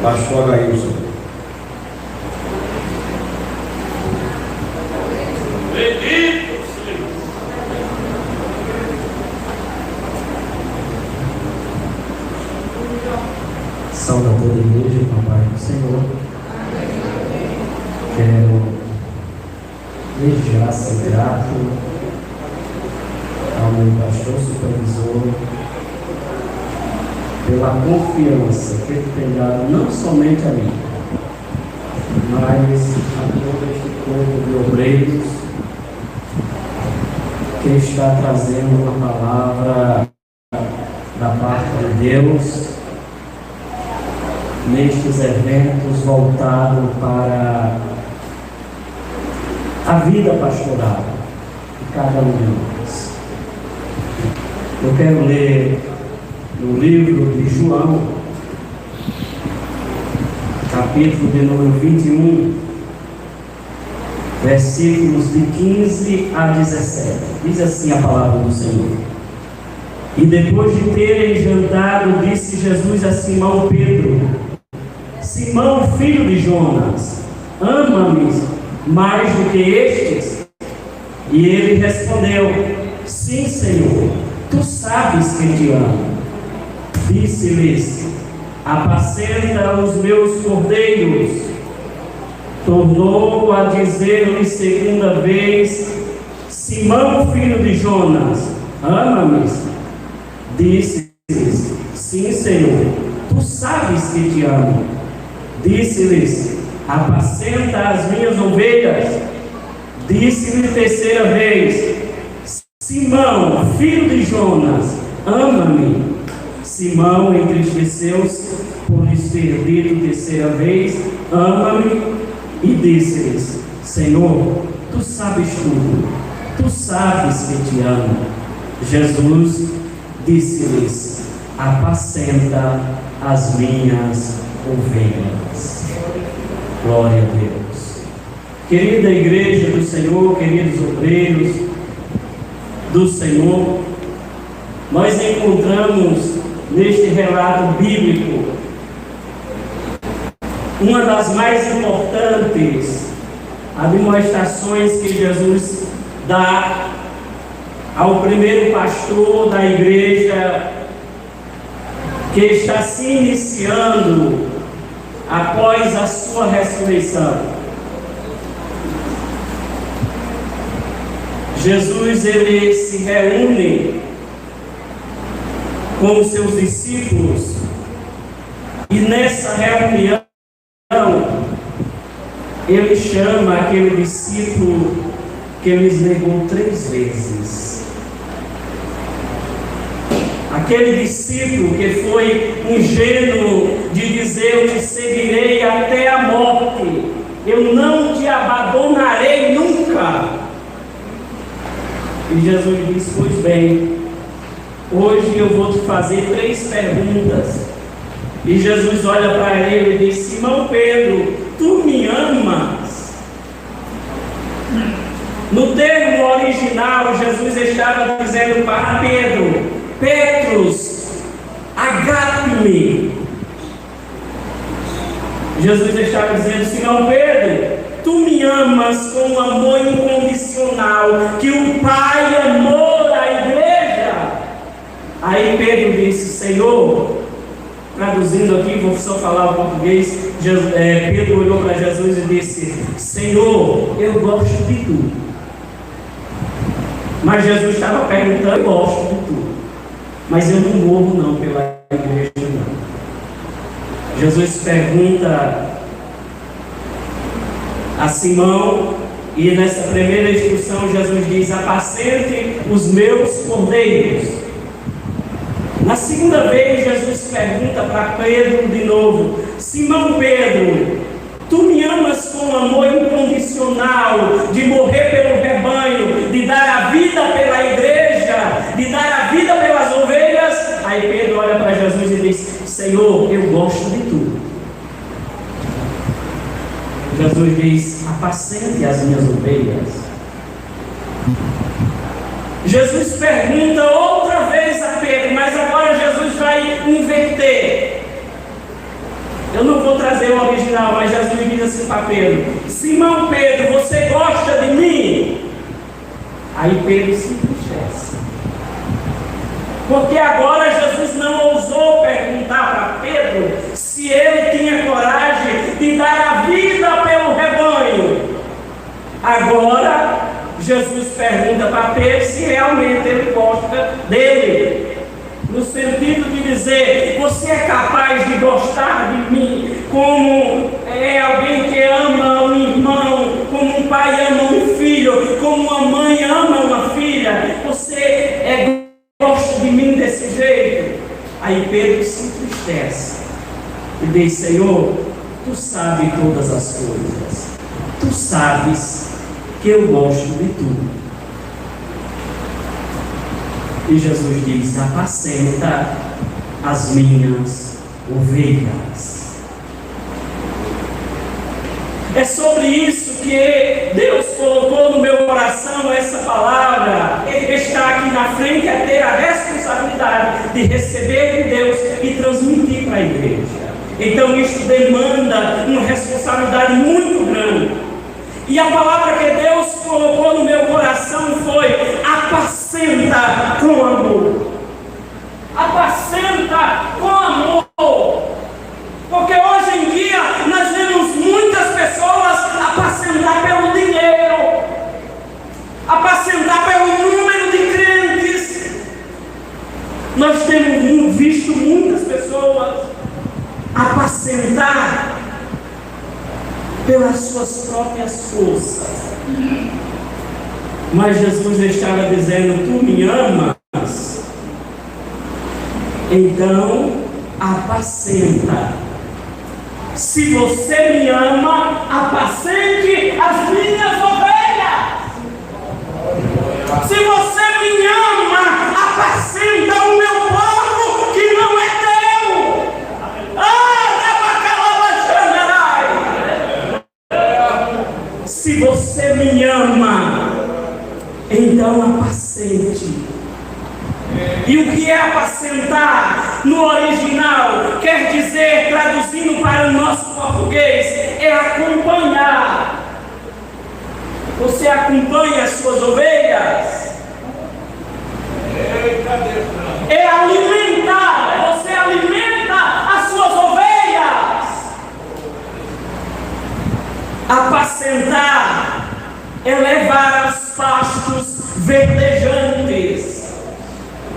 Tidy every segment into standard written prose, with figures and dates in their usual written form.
Pastor Agailson. Bendito seja. Salve a toda a igreja, com a paz do Senhor. Quero desde já ser grato ao meu pastor supervisor pela confiança que ele tem dado não somente a mim, mas a todo este corpo de obreiros que está trazendo uma palavra da parte de Deus nestes eventos voltados para a vida pastoral de cada um de nós. Eu quero ler no livro de João, capítulo de número 21, versículos de 15 a 17. Diz assim a palavra do Senhor: E depois de terem jantado, disse Jesus a Simão Pedro: Simão, filho de Jonas, ama-me mais do que estes? E ele respondeu: Sim, Senhor, tu sabes que te amo. Disse-lhes: Apacenta os meus cordeiros. Tornou a dizer-lhe segunda vez: Simão, filho de Jonas, ama-me? Disse-lhes: Sim, Senhor, tu sabes que te amo. Disse-lhes: Apacenta as minhas ovelhas. Disse-lhe terceira vez: Simão, filho de Jonas, ama-me? Simão entristeceu-se por lhes ter dito terceira vez: ama-me, e disse-lhes: Senhor, tu sabes tudo, tu sabes que te amo. Jesus disse-lhes: Apacenta as minhas ovelhas. Glória a Deus. Querida igreja do Senhor, queridos obreiros do Senhor, nós encontramos neste relato bíblico uma das mais importantes admoestações que Jesus dá ao primeiro pastor da igreja que está se iniciando após a sua ressurreição. Jesus, ele se reúne com os seus discípulos, e nessa reunião ele chama aquele discípulo que lhes negou 3 vezes. Aquele discípulo que foi ingênuo de dizer: Eu te seguirei até a morte, eu não te abandonarei nunca. E Jesus disse: Pois bem, hoje eu vou te fazer 3 perguntas. E Jesus olha para ele e diz: Simão Pedro, tu me amas? No termo original, Jesus estava dizendo para Pedro: Petrus, agape-me. Jesus estava dizendo: Simão Pedro, tu me amas com um amor incondicional que o Pai amou a igreja. Aí Pedro disse: Senhor, traduzindo aqui, vou só falar o português, Pedro olhou para Jesus e disse: Senhor, eu gosto de tudo. Mas Jesus estava perguntando: Eu gosto de tudo, mas eu não morro não pela igreja não. Jesus pergunta a Simão, e nessa primeira instrução Jesus diz: Apacente os meus cordeiros. Na segunda vez Jesus pergunta para Pedro de novo: Simão Pedro, tu me amas com amor incondicional, de morrer pelo rebanho, de dar a vida pela igreja, de dar a vida pelas ovelhas? Aí Pedro olha para Jesus e diz: Senhor, eu gosto de tudo. Jesus diz: apacente as minhas ovelhas. Jesus pergunta outra vez a Pedro, mas agora Jesus vai inverter. Eu não vou trazer o original, mas Jesus diz assim para Pedro: Simão Pedro, você gosta de mim? Aí Pedro se entristece, porque agora Jesus não ousou perguntar para Pedro se ele tinha coragem de dar a vida pelo rebanho. Agora Jesus pergunta para Pedro se realmente ele gosta dele, no sentido de dizer: você é capaz de gostar de mim como é alguém que ama um irmão, como um pai ama um filho, como uma mãe ama uma filha? Você gosta de mim desse jeito? Aí Pedro se entristece e diz: Senhor, tu sabes todas as coisas, tu sabes que eu gosto de tudo. E Jesus diz: apacenta as minhas ovelhas. É sobre isso que Deus colocou no meu coração essa palavra. Estar aqui na frente é ter a responsabilidade de receber de Deus e transmitir para a igreja. Então isso demanda uma responsabilidade muito grande. E a palavra que Deus colocou no meu coração foi: apacenta com amor. Apacenta com amor. Porque hoje em dia nós vemos muitas pessoas apacentar pelo dinheiro, apacentar pelo número de crentes. Nós temos visto muitas pessoas apacentar pelas suas próprias forças. Mas Jesus estava dizendo: tu me amas, então apacenta. Se você me ama, apacente as minhas ovelhas. Se você me ama, apacenta o meu povo que não é teu. Se você me ama, então apacente. E o que é apacentar no original? Quer dizer, traduzindo para o nosso português, é acompanhar. Você acompanha as suas ovelhas? É alimentar. Você alimenta as suas ovelhas. Apacentar é levar aos pastos verdejantes.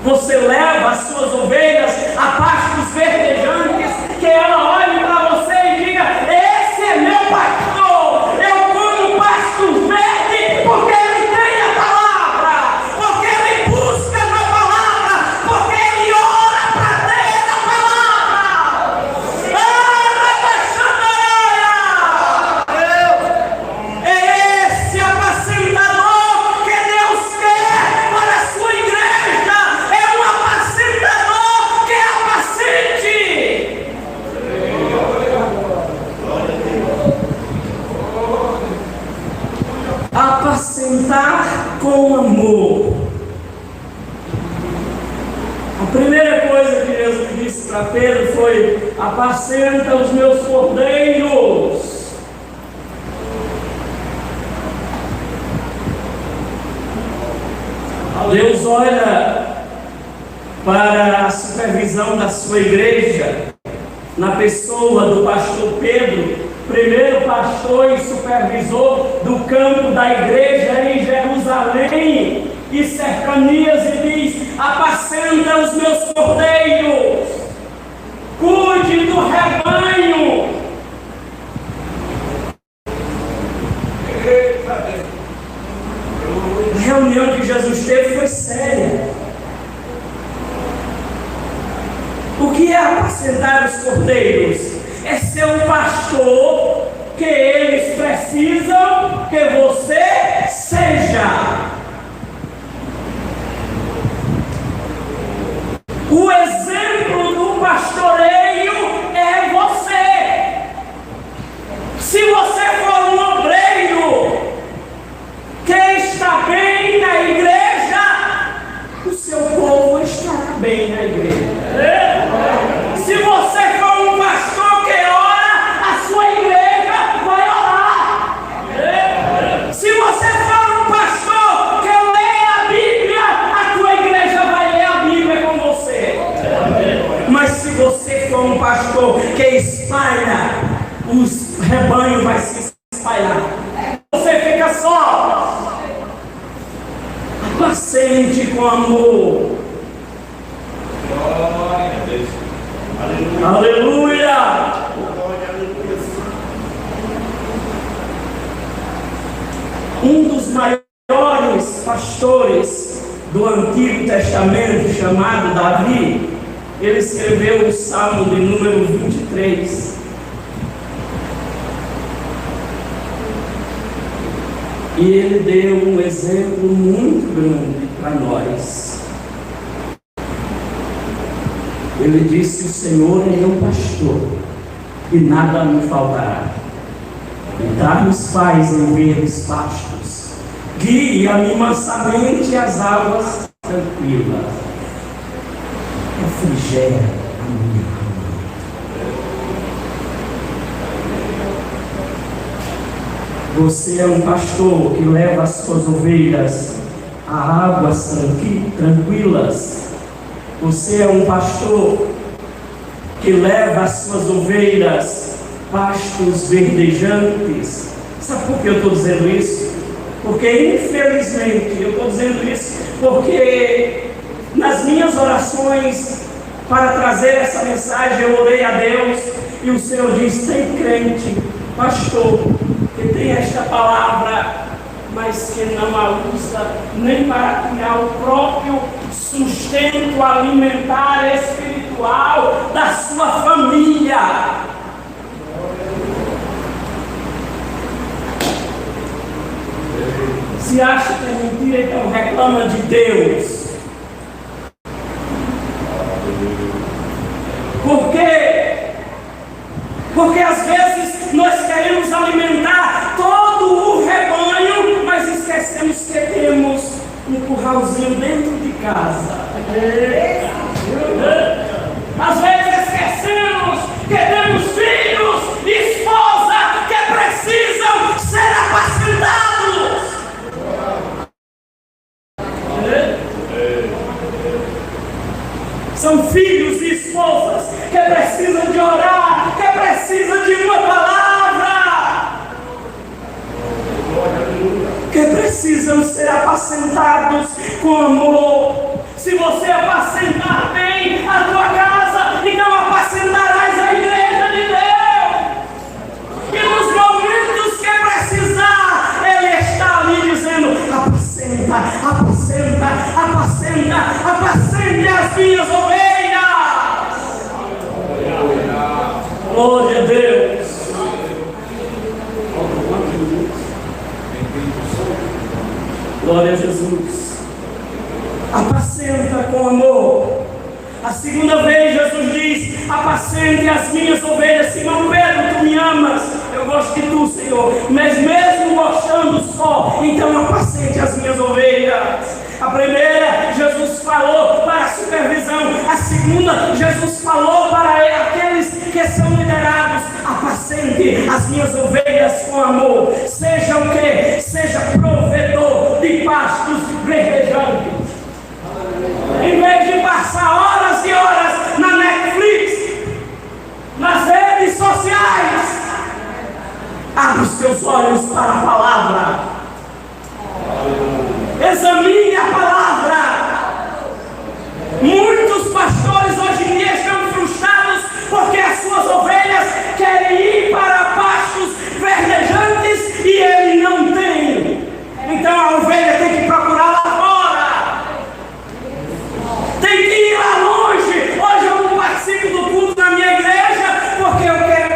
Você leva as suas ovelhas a pastos verdejantes, que ela olhe para você e diga: esse é meu pastor, eu como pastos verdes, porque ele tem a palavra, porque ele busca na palavra, porque ele ora para ter a palavra. É esse apacentador que Deus quer para a sua igreja. Apacentar com amor. A primeira coisa que Jesus disse para Pedro foi: apacenta os meus cordeiros. Deus olha para a supervisão da sua igreja na pessoa do pastor Pedro, primeiro pastor e supervisor do campo da igreja em Jerusalém e cercanias, e diz: apacenta os meus cordeiros, cuide do rebanho. A reunião que Jesus teve foi séria. O que é apacentar os cordeiros? É ser um pastor que eles precisam que você seja. O exemplo do pastoreio é você. Se você for um obreiro que está bem na igreja, o seu povo estará bem na igreja. Se você for um pastor que ora, pastor que espalha, o rebanho vai se espalhar. Você fica só. Apacente com amor. Glória a Deus. Aleluia. Um dos maiores pastores do Antigo Testamento, chamado Davi, ele escreveu o Salmo de número 23. E ele deu um exemplo muito grande para nós. Ele disse: o Senhor é meu pastor, e nada me faltará. Dar-nos faz em verdes pastos, guia-me mansamente às águas tranquilas, refrigera a minha alma. Você é um pastor que leva as suas ovelhas a águas tranquilas. Você é um pastor que leva as suas ovelhas pastos verdejantes. Sabe por que eu estou dizendo isso? Porque infelizmente eu estou dizendo isso porque nas minhas orações para trazer essa mensagem eu orei a Deus e o Senhor diz: tem crente, pastor, que tem esta palavra, mas que não a usa nem para criar o próprio sustento alimentar espiritual da sua família. Se acha que é mentira, então reclama de Deus. Por quê? Porque às vezes nós queremos alimentar todo o rebanho, mas esquecemos que temos um curralzinho dentro de casa. Às vezes esquecemos que temos filhos e esposa que precisam ser apacentados. São filhos e esposas que precisam de orar, que precisam de uma palavra, que precisam ser apacentados com amor. Se você apacentar bem a tua casa, então apacentarás a igreja de Deus. E nos momentos que precisar, Ele está ali dizendo: apacenta, apacenta, apacenta, apacente as minhas ovelhas. Glória a Deus. Glória a Jesus. Apacenta com amor. A segunda vez Jesus diz: apacente as minhas ovelhas. Simão Pedro, tu me amas, eu gosto de tu, Senhor, mas mesmo gostando só, então apacente as minhas ovelhas. A primeira, Jesus falou para a supervisão. A segunda, Jesus falou para aqueles que são liderados: apacente as minhas ovelhas com amor. Seja o que? Seja provedor de pastos verdejantes. Em vez de passar horas e horas na Netflix, nas redes sociais, abre os teus olhos para a palavra. Examine a palavra. Muitos pastores hoje em dia estão frustrados porque as suas ovelhas querem ir para pastos verdejantes e ele não tem. Então a ovelha tem que procurar lá fora. Tem que ir lá longe. Hoje eu não participo do culto na minha igreja porque eu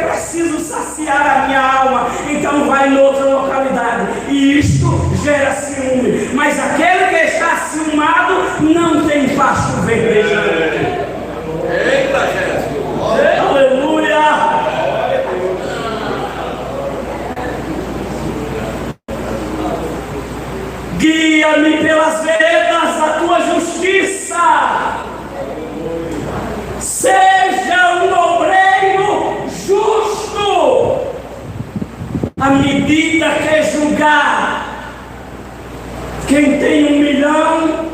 preciso saciar a minha alma. Então vai em outra localidade. E isto gera ciúme. Mas aquele que está ciumado não tem pasto verdejante. Eita, Jesus! Aleluia! Guia-me pelas veredas da tua justiça. Seja um obreiro justo. A medida que julgar quem tem 1 milhão,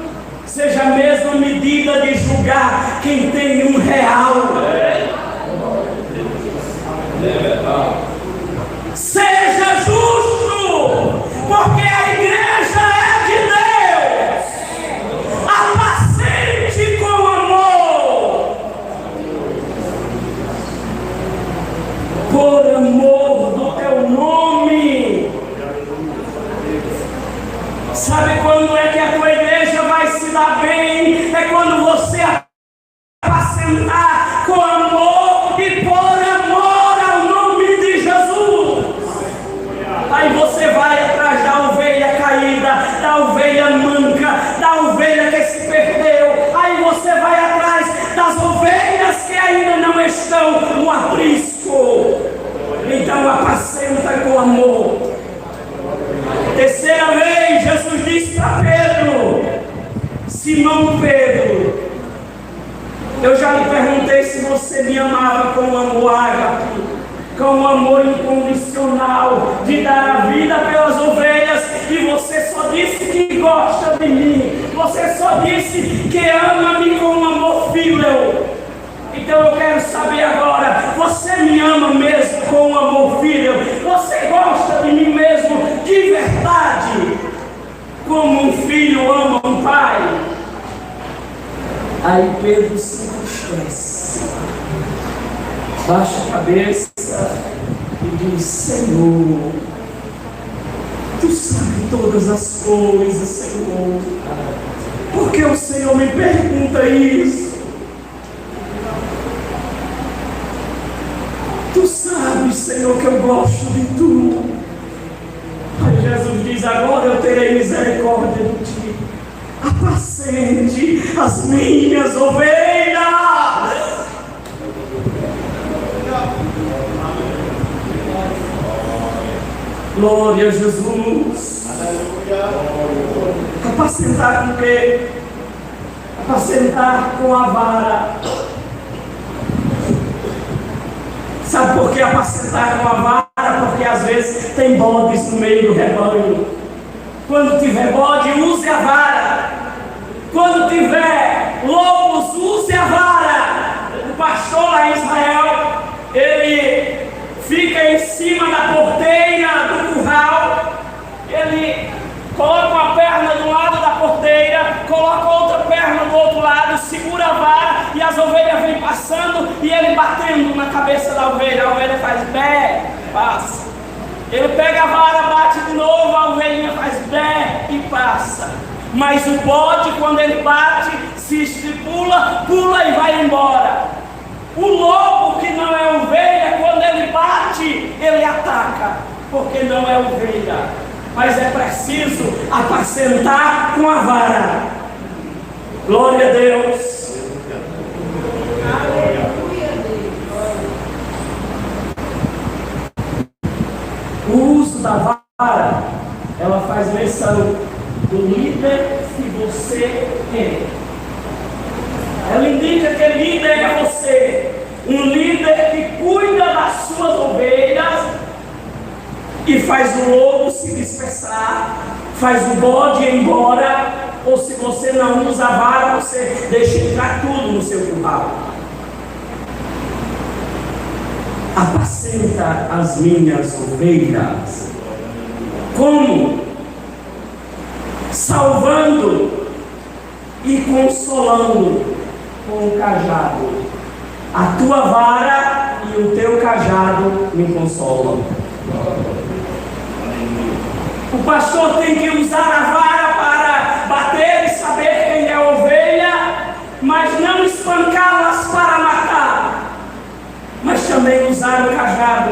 seja a mesma medida de julgar quem tem R$1. amor incondicional, de dar a vida pelas ovelhas, e você só disse que gosta de mim, você só disse que ama-me com um amor filial. Então eu quero saber agora, você me ama mesmo com um amor filial? Você gosta de mim mesmo de verdade, como um filho ama um pai? Aí Pedro se entristece, baixa a cabeça e diz: Senhor, Tu sabes todas as coisas, Senhor. Por que o Senhor me pergunta isso? Tu sabes, Senhor, que eu gosto de Tu. Aí Jesus diz: agora eu terei misericórdia de Ti. Apacente as minhas ovelhas. Glória a Jesus. Apacentar com o quê? Apacentar com a vara. Sabe por que apacentar com a vara? Porque às vezes tem bodes no meio do rebanho. Quando tiver bode, use a vara. Quando tiver lobos, use a vara. O pastor lá em Israel, ele fica em cima da porteira do curral. Ele coloca uma perna de um lado da porteira, coloca outra perna do outro lado, segura a vara e as ovelhas vêm passando e ele batendo na cabeça da ovelha. A ovelha faz bé, passa. Ele pega a vara, bate de novo, a ovelhinha faz bé e passa. Mas o bode, quando ele bate, se estipula, pula e vai embora. O lobo, que não é ovelha, quando ele bate, ele ataca, porque não é ovelha. Mas é preciso apacentar com a vara. Glória a Deus. O uso da vara, ela faz menção do líder que você é. Ela indica que líder é você, um líder que cuida das suas ovelhas e faz o lobo se dispersar, faz o bode ir embora, ou se você não usa a vara, você deixa entrar tudo no seu curral. Apacenta as minhas ovelhas. Como? Salvando e consolando com o cajado. A tua vara e o teu cajado me consolam. O pastor tem que usar a vara para bater e saber quem é a ovelha, mas não espancá-las para matar, mas também usar o cajado.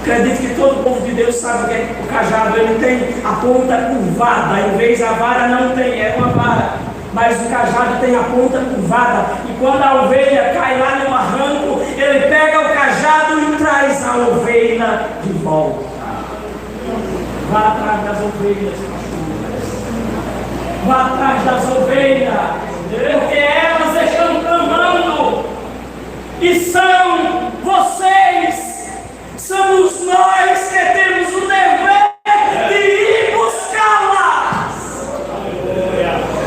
Acredito que todo o povo de Deus sabe o que é o cajado. Ele tem a ponta curvada, em vez da vara não tem, é uma vara. Mas o cajado tem a ponta curvada. E quando a ovelha cai lá no barranco, ele pega o cajado e traz a ovelha de volta. Vá atrás das ovelhas, pastor. Vá atrás das ovelhas, porque elas estão clamando. E são vocês. Somos nós que temos o dever de ir buscá-las.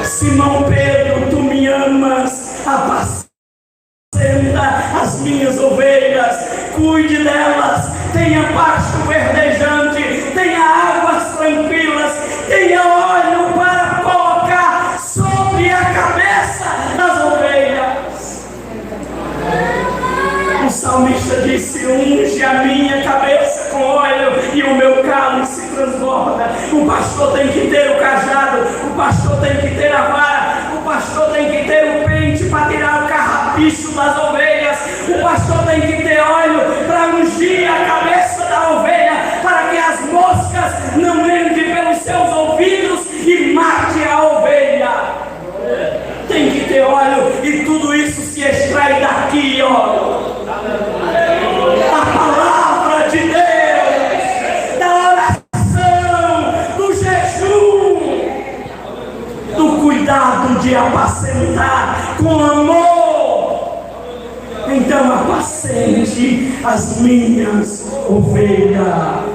Simão Pedro, tu me amas, apacenta as minhas ovelhas, cuide delas, tenha pasto verdejante, tenha águas tranquilas, tenha óleo para colocar sobre a cabeça das ovelhas. O salmista disse: unge a minha cabeça com óleo e o meu cálice transborda. O pastor tem que ter o cajado, o pastor tem que ter a vara, o pastor tem que ter o pente para tirar o carrapicho das ovelhas, o pastor tem que ter óleo para ungir a cabeça da ovelha, para que as moscas não entrem pelos seus ouvidos e mate a ovelha. Tem que ter óleo, e tudo isso se extrai daqui, ó. A palavra de Deus, da oração, do jejum, do cuidado de apacentar com amor. Então apacente as minhas ovelhas.